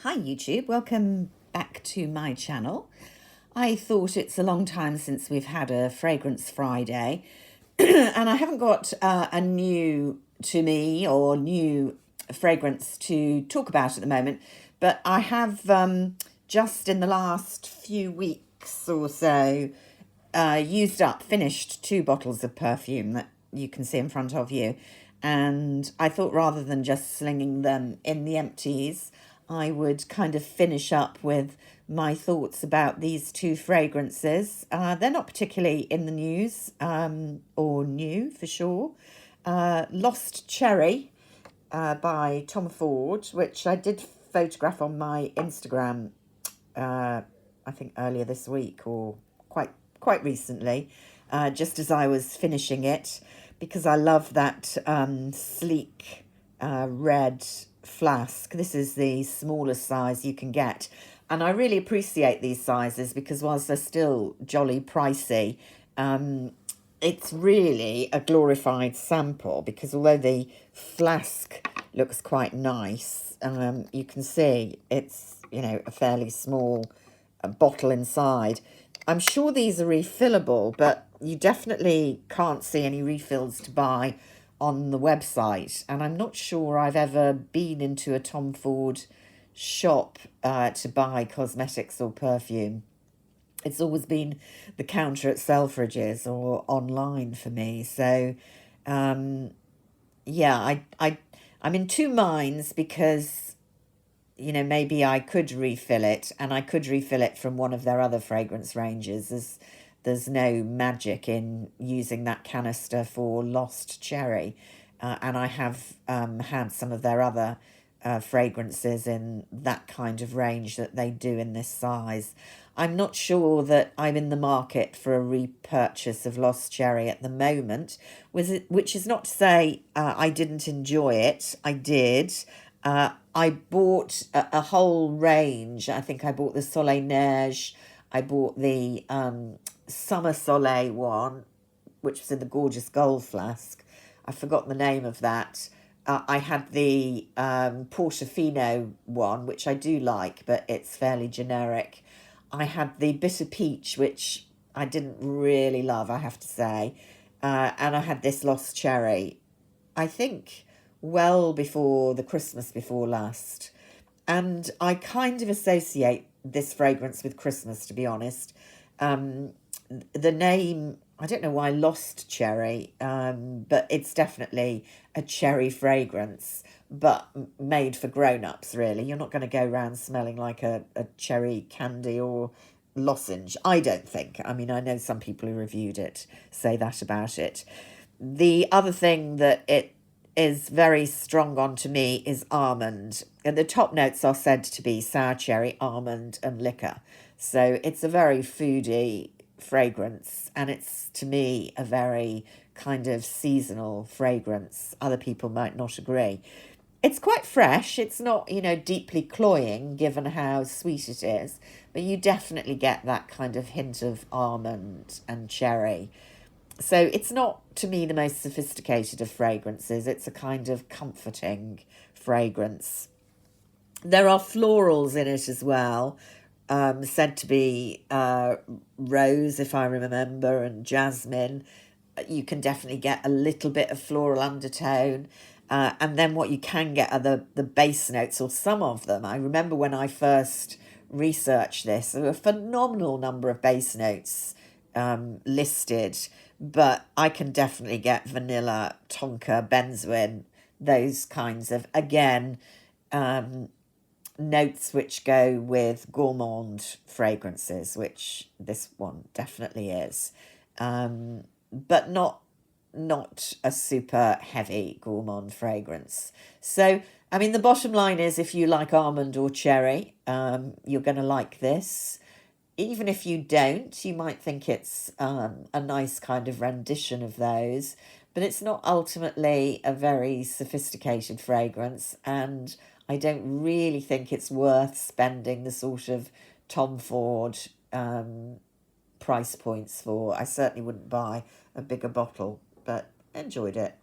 Hi YouTube, welcome back to my channel. I thought it's a long time since we've had a Fragrance Friday and I haven't got a new to me or new fragrance to talk about at the moment, but I have just in the last few weeks or so finished 2 bottles of perfume that you can see in front of you. And I thought rather than just slinging them in the empties, I would kind of finish up with my thoughts about these 2 fragrances. They're not particularly in the news or new for sure. Lost Cherry by Tom Ford, which I did photograph on my Instagram, I think earlier this week or quite recently, just as I was finishing it, because I love that sleek red flask. This is the smallest size you can get. And I really appreciate these sizes because whilst they're still jolly pricey, it's really a glorified sample, because although the flask looks quite nice, you can see it's, a fairly small bottle inside. I'm sure these are refillable, but you definitely can't see any refills to buy on the website. And I'm not sure I've ever been into a Tom Ford shop to buy cosmetics or perfume. It's always been the counter at Selfridges or online for me. So, yeah, I'm in two minds because maybe I could refill it, and I could refill it from one of their other fragrance ranges. There's no magic in using that canister for Lost Cherry. And I have had some of their other fragrances in that kind of range that they do in this size. I'm not sure that I'm in the market for a repurchase of Lost Cherry at the moment, which is not to say I didn't enjoy it. I did. I bought a whole range. I think I bought the Soleil Neige. I bought the Summer Soleil one, which was in the gorgeous gold flask. I've forgotten the name of that. I had the Portofino one, which I do like, but it's fairly generic. I had the Bitter Peach, which I didn't really love, I have to say. And I had this Lost Cherry, I think, well before the Christmas before last. And I kind of associate this fragrance with Christmas, to be honest. The name, I don't know why Lost Cherry, but it's definitely a cherry fragrance, but made for grown-ups, really. You're not going to go around smelling like a cherry candy or lozenge, I don't think. I mean, I know some people who reviewed it say that about it. The other thing that it is very strong on to me is almond. And the top notes are said to be sour cherry, almond, and liquor. So it's a very foodie fragrance, and it's, to me, a very kind of seasonal fragrance. Other people might not agree. It's quite fresh. It's not, deeply cloying given how sweet it is, but you definitely get that kind of hint of almond and cherry. So it's not, to me, the most sophisticated of fragrances. It's a kind of comforting fragrance. There are florals in it as well, said to be rose, if I remember, and jasmine. You can definitely get a little bit of floral undertone. And then what you can get are the base notes, or some of them. I remember when I first researched this, there were a phenomenal number of base notes listed, but I can definitely get vanilla, tonka, benzoin, those kinds of, again, notes which go with gourmand fragrances, which this one definitely is, but not a super heavy gourmand fragrance. So, I mean, the bottom line is, if you like almond or cherry, you're going to like this. Even if you don't, you might think it's a nice kind of rendition of those, but it's not ultimately a very sophisticated fragrance, and I don't really think it's worth spending the sort of Tom Ford price points for. I certainly wouldn't buy a bigger bottle, but enjoyed it.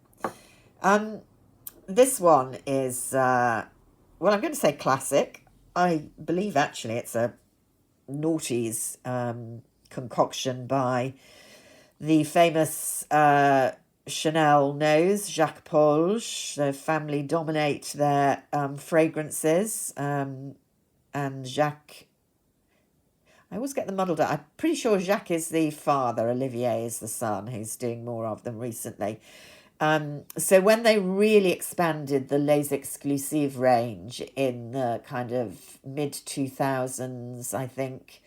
This one is, well, I'm going to say classic. I believe actually it's a noughties concoction by the famous Chanel nose, Jacques Polge. The family dominate their fragrances, and Jacques, I always get them muddled up. I'm pretty sure Jacques is the father, Olivier is the son, who's doing more of them recently. So when they really expanded the Les Exclusives range in the kind of mid 2000s, I think,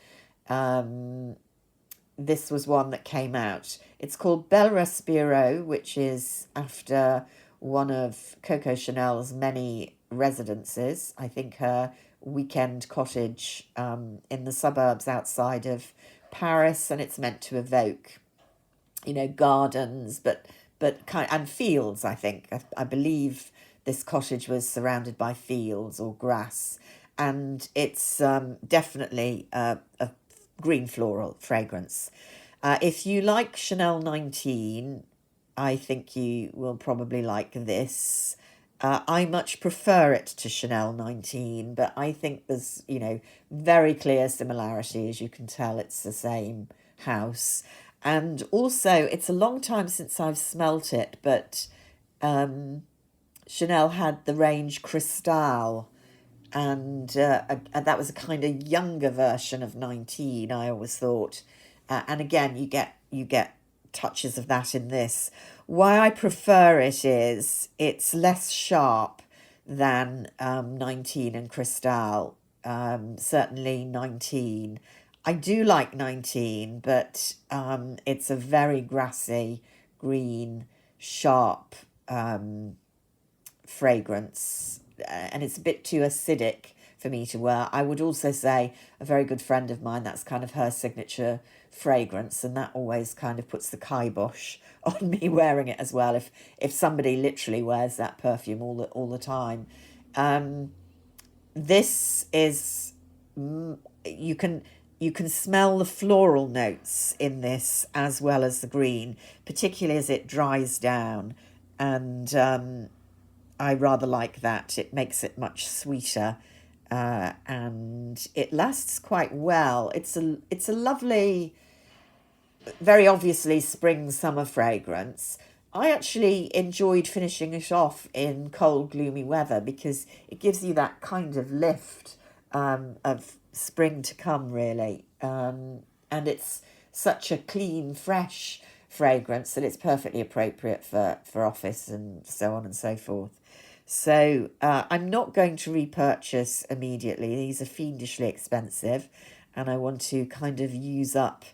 this was one that came out. It's called Belle Respiro, which is after one of Coco Chanel's many residences. I think her weekend cottage in the suburbs outside of Paris, and it's meant to evoke, gardens, but kind and fields. I think I believe this cottage was surrounded by fields or grass, and it's definitely a green floral fragrance. If you like Chanel 19, I think you will probably like this. I much prefer it to Chanel 19, but I think there's, very clear similarity. As you can tell, it's the same house. And also, it's a long time since I've smelt it, but Chanel had the range Cristal, and that was a kind of younger version of 19, I always thought. And again, you get touches of that in this. Why I prefer it is it's less sharp than 19 and Cristal. Certainly 19. I do like 19, but it's a very grassy, green, sharp fragrance, and it's a bit too acidic for me to wear. I would also say a very good friend of mine, that's kind of her signature fragrance, and that always kind of puts the kibosh on me wearing it as well. If somebody literally wears that perfume all the time, this is you can smell the floral notes in this as well as the green, particularly as it dries down, and I rather like that. It makes it much sweeter, and it lasts quite well. It's a lovely, very obviously spring summer fragrance. I actually enjoyed finishing it off in cold, gloomy weather because it gives you that kind of lift of spring to come, really. And it's such a clean, fresh fragrance that it's perfectly appropriate for office and so on and so forth. So I'm not going to repurchase immediately. These are fiendishly expensive, and I want to kind of use up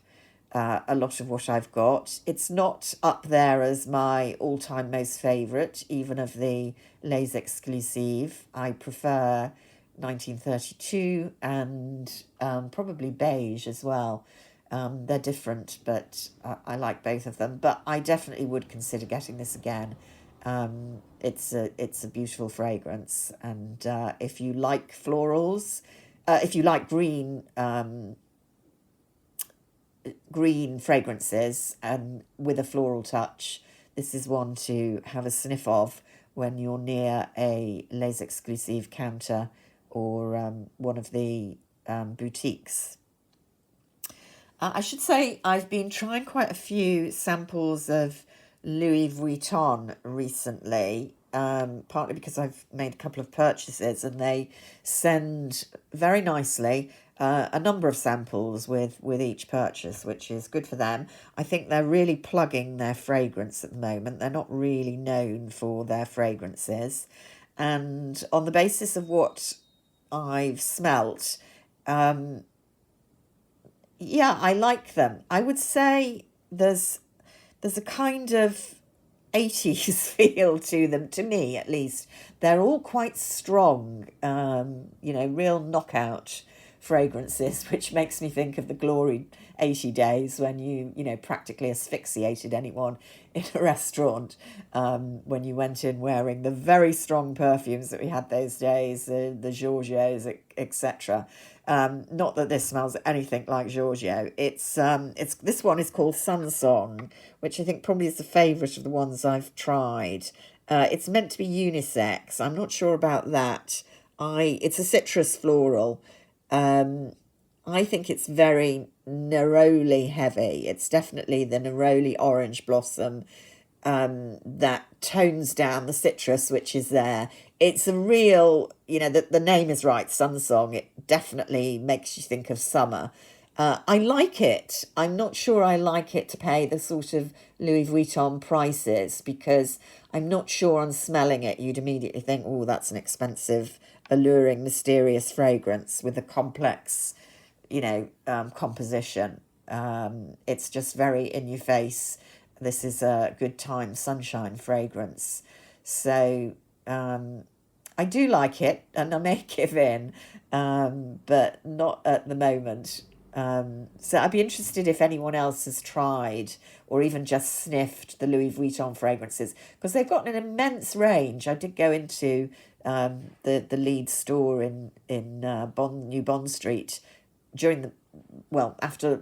a lot of what I've got. It's not up there as my all-time most favourite, even of the Les Exclusives. I prefer 1932 and probably Beige as well. They're different, but I like both of them. But I definitely would consider getting this again. It's a beautiful fragrance, and if you like florals, if you like green fragrances and with a floral touch, this is one to have a sniff of when you're near a Les Exclusives counter or one of the boutiques. I should say I've been trying quite a few samples of Louis Vuitton recently, partly because I've made a couple of purchases and they send very nicely a number of samples with each purchase, which is good for them. I think they're really plugging their fragrance at the moment. They're not really known for their fragrances. And on the basis of what I've smelt, yeah, I like them. I would say there's a kind of 80s feel to them, to me at least. They're all quite strong, real knockout fragrances, which makes me think of the glory 80 days when you practically asphyxiated anyone in a restaurant, when you went in wearing the very strong perfumes that we had those days, the Giorgios, etc. Not that this smells anything like Giorgio. It's this one is called Sunsong, which I think probably is the favourite of the ones I've tried. It's meant to be unisex. I'm not sure about that. It's a citrus floral. Um, I think it's very neroli heavy. It's definitely the neroli orange blossom that tones down the citrus which is there. It's a real, the name is right, Sun Song. It definitely makes you think of summer. I like it. I'm not sure I like it to pay the sort of Louis Vuitton prices because I'm not sure on smelling it. You'd immediately think, oh, that's an expensive, alluring, mysterious fragrance with a complex, composition. It's just very in your face. This is a good time sunshine fragrance. So I do like it and I may give in, but not at the moment. So I'd be interested if anyone else has tried or even just sniffed the Louis Vuitton fragrances because they've got an immense range. I did go into the Leeds store in New Bond Street during the after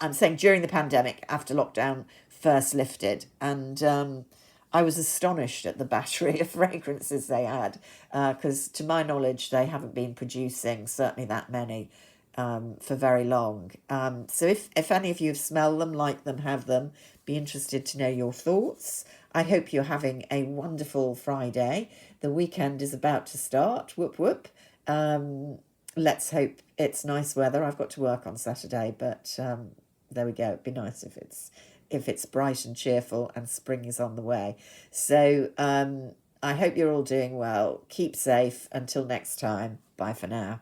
I'm saying during the pandemic after lockdown first lifted, and I was astonished at the battery of fragrances they had because to my knowledge they haven't been producing certainly that many for very long. So if any of you have smelled them, like them, have them, be interested to know your thoughts. I hope you're having a wonderful Friday. The weekend is about to start. Whoop whoop. Let's hope it's nice weather. I've got to work on Saturday, but there we go. It'd be nice if it's bright and cheerful and spring is on the way. So I hope you're all doing well. Keep safe. Until next time. Bye for now.